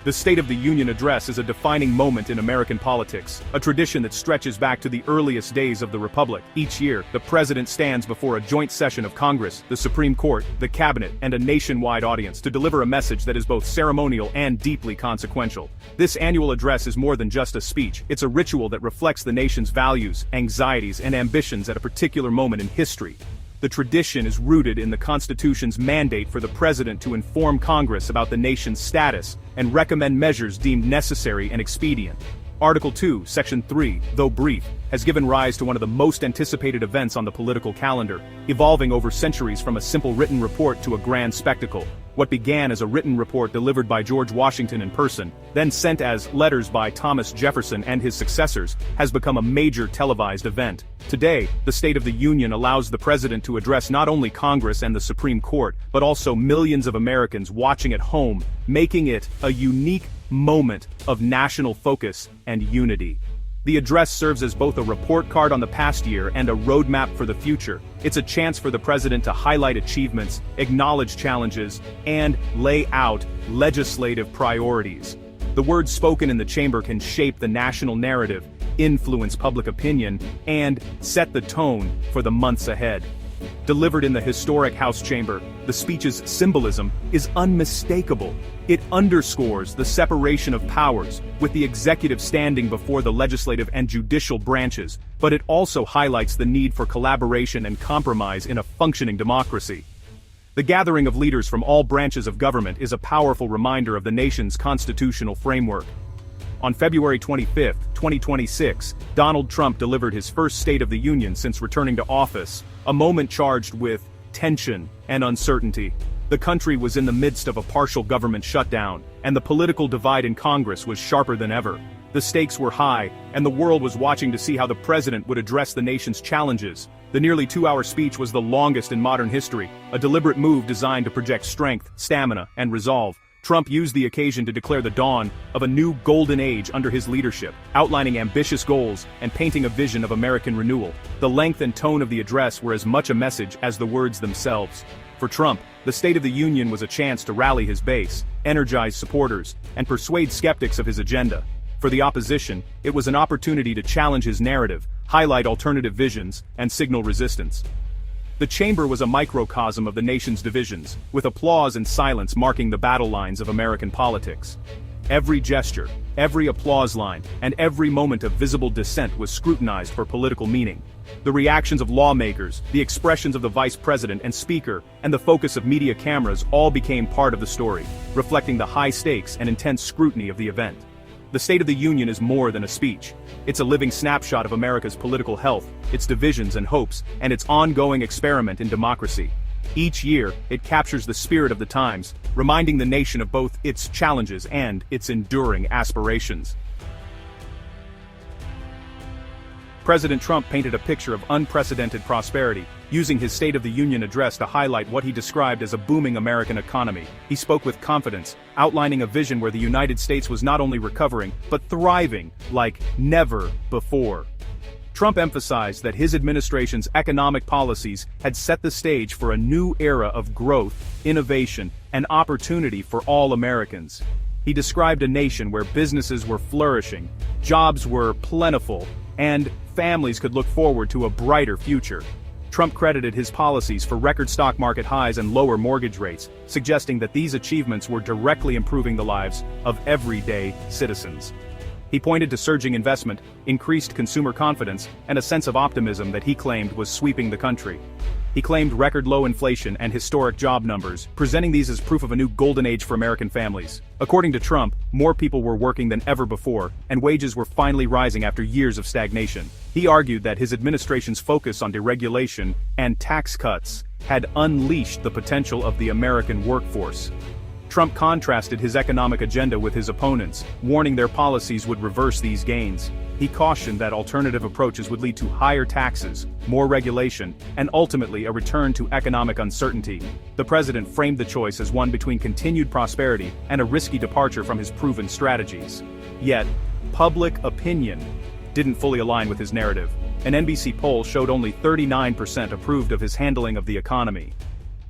The State of the Union address is a defining moment in American politics, a tradition that stretches back to the earliest days of the Republic. Each year, the president stands before a joint session of Congress, the Supreme Court, the Cabinet, and a nationwide audience to deliver a message that is both ceremonial and deeply consequential. This annual address is more than just a speech. It's a ritual that reflects the nation's values, anxieties, and ambitions at a particular moment in history. The tradition is rooted in the Constitution's mandate for the president to inform Congress about the nation's status and recommend measures deemed necessary and expedient. Article 2, Section 3, though brief, has given rise to one of the most anticipated events on the political calendar, evolving over centuries from a simple written report to a grand spectacle. What began as a written report delivered by George Washington in person, then sent as letters by Thomas Jefferson and his successors, has become a major televised event. Today, the State of the Union allows the president to address not only Congress and the Supreme Court, but also millions of Americans watching at home, making it a unique moment of national focus and unity. The address serves as both a report card on the past year and a roadmap for the future. It's a chance for the president to highlight achievements, acknowledge challenges, and lay out legislative priorities. The words spoken in the chamber can shape the national narrative, influence public opinion, and set the tone for the months ahead. Delivered in the historic House chamber, the speech's symbolism is unmistakable. It underscores the separation of powers, with the executive standing before the legislative and judicial branches, but it also highlights the need for collaboration and compromise in a functioning democracy. The gathering of leaders from all branches of government is a powerful reminder of the nation's constitutional framework. On February 25, 2026, Donald Trump delivered his first State of the Union since returning to office, a moment charged with tension and uncertainty. The country was in the midst of a partial government shutdown, and the political divide in Congress was sharper than ever. The stakes were high, and the world was watching to see how the president would address the nation's challenges. The nearly 2-hour speech was the longest in modern history, a deliberate move designed to project strength, stamina, and resolve. Trump used the occasion to declare the dawn of a new golden age under his leadership, outlining ambitious goals and painting a vision of American renewal. The length and tone of the address were as much a message as the words themselves. For Trump, the State of the Union was a chance to rally his base, energize supporters, and persuade skeptics of his agenda. For the opposition, it was an opportunity to challenge his narrative, highlight alternative visions, and signal resistance. The chamber was a microcosm of the nation's divisions, with applause and silence marking the battle lines of American politics. Every gesture, every applause line, and every moment of visible dissent was scrutinized for political meaning. The reactions of lawmakers, the expressions of the vice president and speaker, and the focus of media cameras all became part of the story, reflecting the high stakes and intense scrutiny of the event. The State of the Union is more than a speech. It's a living snapshot of America's political health, its divisions and hopes, and its ongoing experiment in democracy. Each year, it captures the spirit of the times, reminding the nation of both its challenges and its enduring aspirations. President Trump painted a picture of unprecedented prosperity, using his State of the Union address to highlight what he described as a booming American economy. He spoke with confidence, outlining a vision where the United States was not only recovering, but thriving like never before. Trump emphasized that his administration's economic policies had set the stage for a new era of growth, innovation, and opportunity for all Americans. He described a nation where businesses were flourishing, jobs were plentiful, and families could look forward to a brighter future. Trump credited his policies for record stock market highs and lower mortgage rates, suggesting that these achievements were directly improving the lives of everyday citizens. He pointed to surging investment, increased consumer confidence, and a sense of optimism that he claimed was sweeping the country. He claimed record low inflation and historic job numbers, presenting these as proof of a new golden age for American families. According to Trump, more people were working than ever before, and wages were finally rising after years of stagnation. He argued that his administration's focus on deregulation and tax cuts had unleashed the potential of the American workforce. Trump contrasted his economic agenda with his opponents, warning their policies would reverse these gains. He cautioned that alternative approaches would lead to higher taxes, more regulation, and ultimately a return to economic uncertainty. The president framed the choice as one between continued prosperity and a risky departure from his proven strategies. Yet, public opinion didn't fully align with his narrative. An NBC poll showed only 39% approved of his handling of the economy.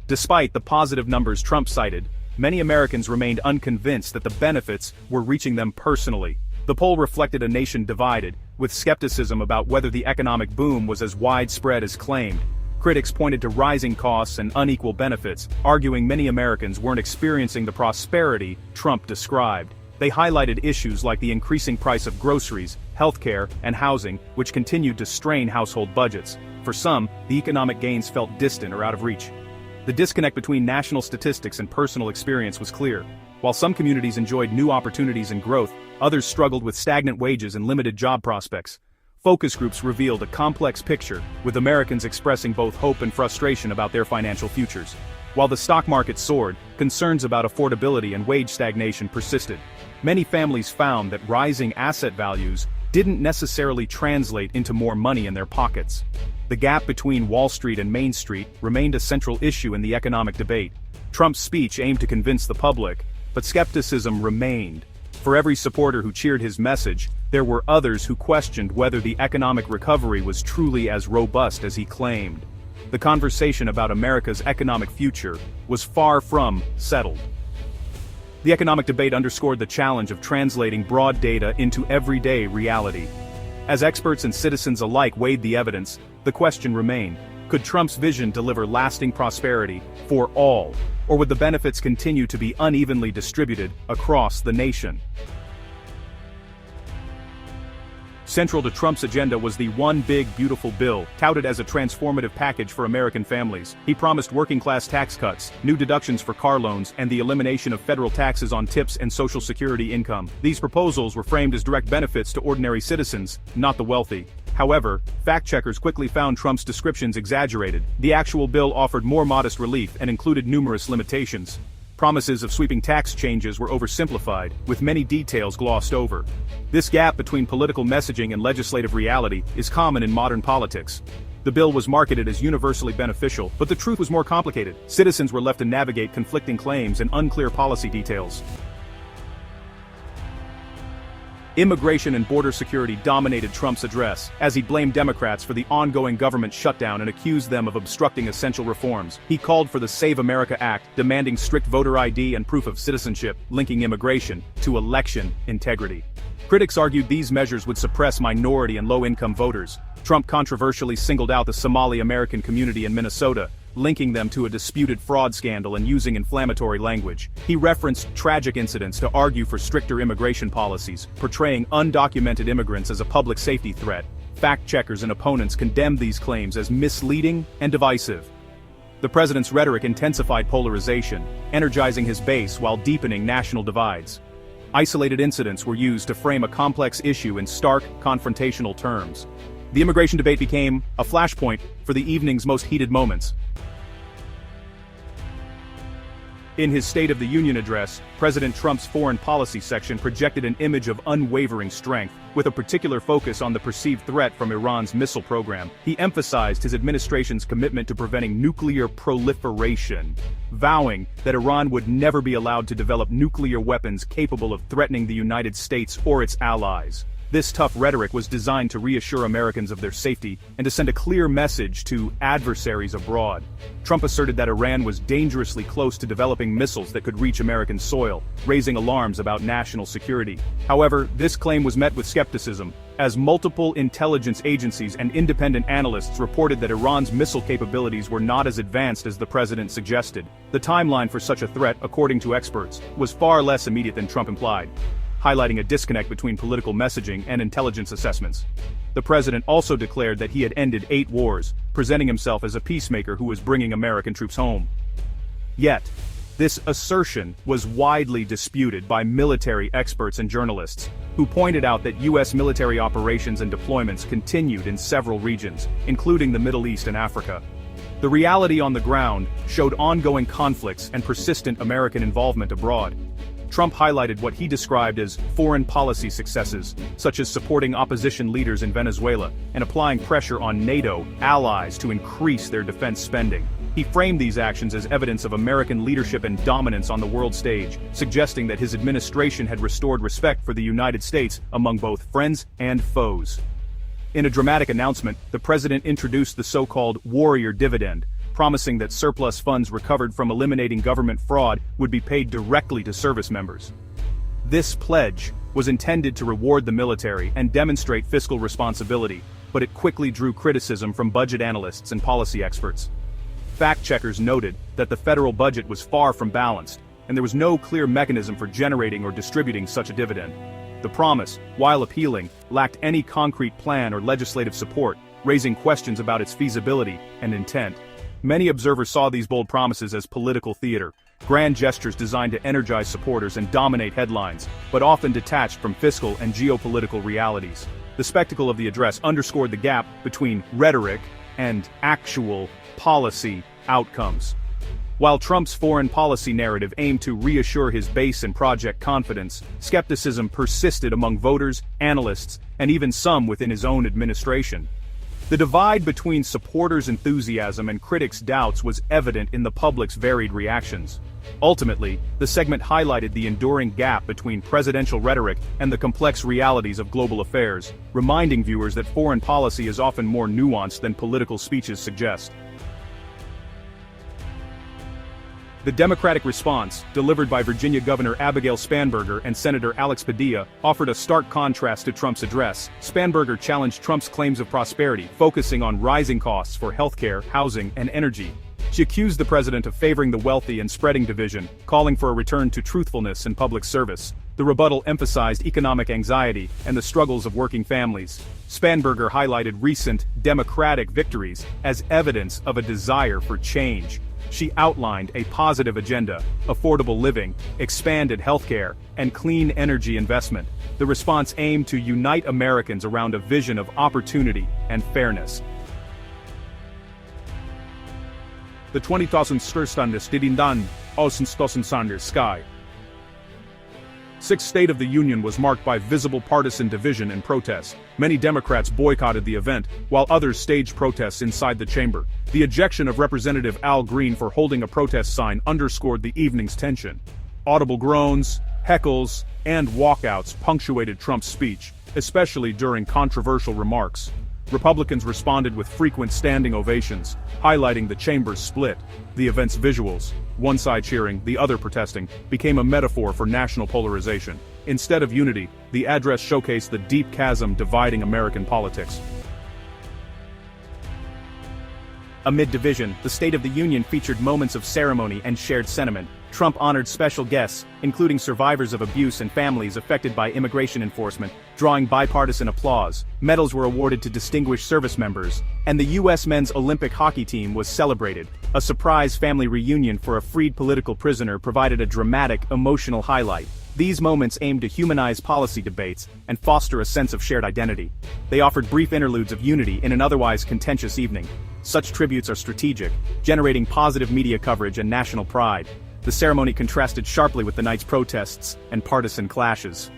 Despite the positive numbers Trump cited, many Americans remained unconvinced that the benefits were reaching them personally. The poll reflected a nation divided, with skepticism about whether the economic boom was as widespread as claimed. Critics pointed to rising costs and unequal benefits, arguing many Americans weren't experiencing the prosperity Trump described. They highlighted issues like the increasing price of groceries, healthcare, and housing, which continued to strain household budgets. For some, the economic gains felt distant or out of reach. The disconnect between national statistics and personal experience was clear. While some communities enjoyed new opportunities and growth, others struggled with stagnant wages and limited job prospects. Focus groups revealed a complex picture, with Americans expressing both hope and frustration about their financial futures. While the stock market soared, concerns about affordability and wage stagnation persisted. Many families found that rising asset values didn't necessarily translate into more money in their pockets. The gap between Wall Street and Main Street remained a central issue in the economic debate. Trump's speech aimed to convince the public, but skepticism remained. For every supporter who cheered his message, there were others who questioned whether the economic recovery was truly as robust as he claimed. The conversation about America's economic future was far from settled. The economic debate underscored the challenge of translating broad data into everyday reality. As experts and citizens alike weighed the evidence, the question remained: could Trump's vision deliver lasting prosperity for all, or would the benefits continue to be unevenly distributed across the nation? Central to Trump's agenda was the One Big Beautiful Bill, touted as a transformative package for American families. He promised working-class tax cuts, new deductions for car loans, and the elimination of federal taxes on tips and Social Security income. These proposals were framed as direct benefits to ordinary citizens, not the wealthy. However, fact-checkers quickly found Trump's descriptions exaggerated. The actual bill offered more modest relief and included numerous limitations. Promises of sweeping tax changes were oversimplified, with many details glossed over. This gap between political messaging and legislative reality is common in modern politics. The bill was marketed as universally beneficial, but the truth was more complicated. Citizens were left to navigate conflicting claims and unclear policy details. Immigration and border security dominated Trump's address, as he blamed Democrats for the ongoing government shutdown and accused them of obstructing essential reforms. He called for the Save America Act, demanding strict voter ID and proof of citizenship, linking immigration to election integrity. Critics argued these measures would suppress minority and low-income voters. Trump controversially singled out the Somali American community in Minnesota, linking them to a disputed fraud scandal and using inflammatory language. He referenced tragic incidents to argue for stricter immigration policies, portraying undocumented immigrants as a public safety threat. Fact-checkers and opponents condemned these claims as misleading and divisive. The president's rhetoric intensified polarization, energizing his base while deepening national divides. Isolated incidents were used to frame a complex issue in stark, confrontational terms. The immigration debate became a flashpoint for the evening's most heated moments. In his State of the Union address, President Trump's foreign policy section projected an image of unwavering strength, with a particular focus on the perceived threat from Iran's missile program. He emphasized his administration's commitment to preventing nuclear proliferation, vowing that Iran would never be allowed to develop nuclear weapons capable of threatening the United States or its allies. This tough rhetoric was designed to reassure Americans of their safety and to send a clear message to adversaries abroad. Trump asserted that Iran was dangerously close to developing missiles that could reach American soil, raising alarms about national security. However, this claim was met with skepticism, as multiple intelligence agencies and independent analysts reported that Iran's missile capabilities were not as advanced as the president suggested. The timeline for such a threat, according to experts, was far less immediate than Trump implied, highlighting a disconnect between political messaging and intelligence assessments. The president also declared that he had ended 8 wars, presenting himself as a peacemaker who was bringing American troops home. Yet, this assertion was widely disputed by military experts and journalists, who pointed out that U.S. military operations and deployments continued in several regions, including the Middle East and Africa. The reality on the ground showed ongoing conflicts and persistent American involvement abroad. Trump highlighted what he described as foreign policy successes, such as supporting opposition leaders in Venezuela and applying pressure on NATO allies to increase their defense spending. He framed these actions as evidence of American leadership and dominance on the world stage, suggesting that his administration had restored respect for the United States among both friends and foes. In a dramatic announcement, the president introduced the so-called warrior dividend, promising that surplus funds recovered from eliminating government fraud would be paid directly to service members. This pledge was intended to reward the military and demonstrate fiscal responsibility, but it quickly drew criticism from budget analysts and policy experts. Fact-checkers noted that the federal budget was far from balanced, and there was no clear mechanism for generating or distributing such a dividend. The promise, while appealing, lacked any concrete plan or legislative support, raising questions about its feasibility and intent. Many observers saw these bold promises as political theater, grand gestures designed to energize supporters and dominate headlines, but often detached from fiscal and geopolitical realities. The spectacle of the address underscored the gap between rhetoric and actual policy outcomes. While Trump's foreign policy narrative aimed to reassure his base and project confidence, skepticism persisted among voters, analysts, and even some within his own administration. The divide between supporters' enthusiasm and critics' doubts was evident in the public's varied reactions. Ultimately, the segment highlighted the enduring gap between presidential rhetoric and the complex realities of global affairs, reminding viewers that foreign policy is often more nuanced than political speeches suggest. The Democratic response, delivered by Virginia Governor Abigail Spanberger and Senator Alex Padilla, offered a stark contrast to Trump's address. Spanberger challenged Trump's claims of prosperity, focusing on rising costs for healthcare, housing, and energy. She accused the president of favoring the wealthy and spreading division, calling for a return to truthfulness and public service. The rebuttal emphasized economic anxiety and the struggles of working families. Spanberger highlighted recent Democratic victories as evidence of a desire for change. She outlined a positive agenda: affordable living, expanded healthcare, and clean energy investment. The response aimed to unite Americans around a vision of opportunity and fairness. The 20,000 styrstandes tirindan ausenstossen sky. Sixth State of the Union was marked by visible partisan division and protest. Many Democrats boycotted the event, while others staged protests inside the chamber. The ejection of Representative Al Green for holding a protest sign underscored the evening's tension. Audible groans, heckles, and walkouts punctuated Trump's speech, especially during controversial remarks. Republicans responded with frequent standing ovations, highlighting the chamber's split. The event's visuals, one side cheering, the other protesting, became a metaphor for national polarization. Instead of unity, the address showcased the deep chasm dividing American politics. Amid division, the State of the Union featured moments of ceremony and shared sentiment. Trump honored special guests, including survivors of abuse and families affected by immigration enforcement, drawing bipartisan applause. Medals were awarded to distinguished service members, and the U.S. men's Olympic hockey team was celebrated. A surprise family reunion for a freed political prisoner provided a dramatic, emotional highlight. These moments aimed to humanize policy debates and foster a sense of shared identity. They offered brief interludes of unity in an otherwise contentious evening. Such tributes are strategic, generating positive media coverage and national pride. The ceremony contrasted sharply with the night's protests and partisan clashes.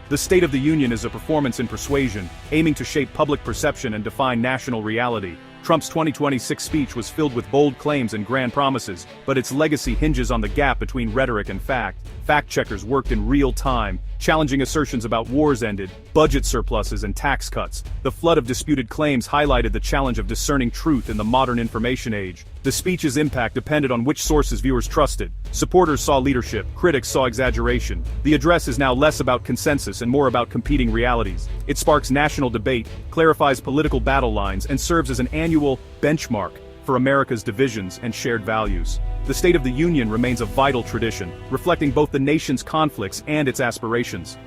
The State of the Union is a performance in persuasion, aiming to shape public perception and define national reality. Trump's 2026 speech was filled with bold claims and grand promises, but its legacy hinges on the gap between rhetoric and fact. Fact-checkers worked in real time, challenging assertions about wars ended, budget surpluses, and tax cuts. The flood of disputed claims highlighted the challenge of discerning truth in the modern information age. The speech's impact depended on which sources viewers trusted. Supporters saw leadership, critics saw exaggeration. The address is now less about consensus and more about competing realities. It sparks national debate, clarifies political battle lines, and serves as an annual benchmark for America's divisions and shared values. The State of the Union remains a vital tradition, reflecting both the nation's conflicts and its aspirations.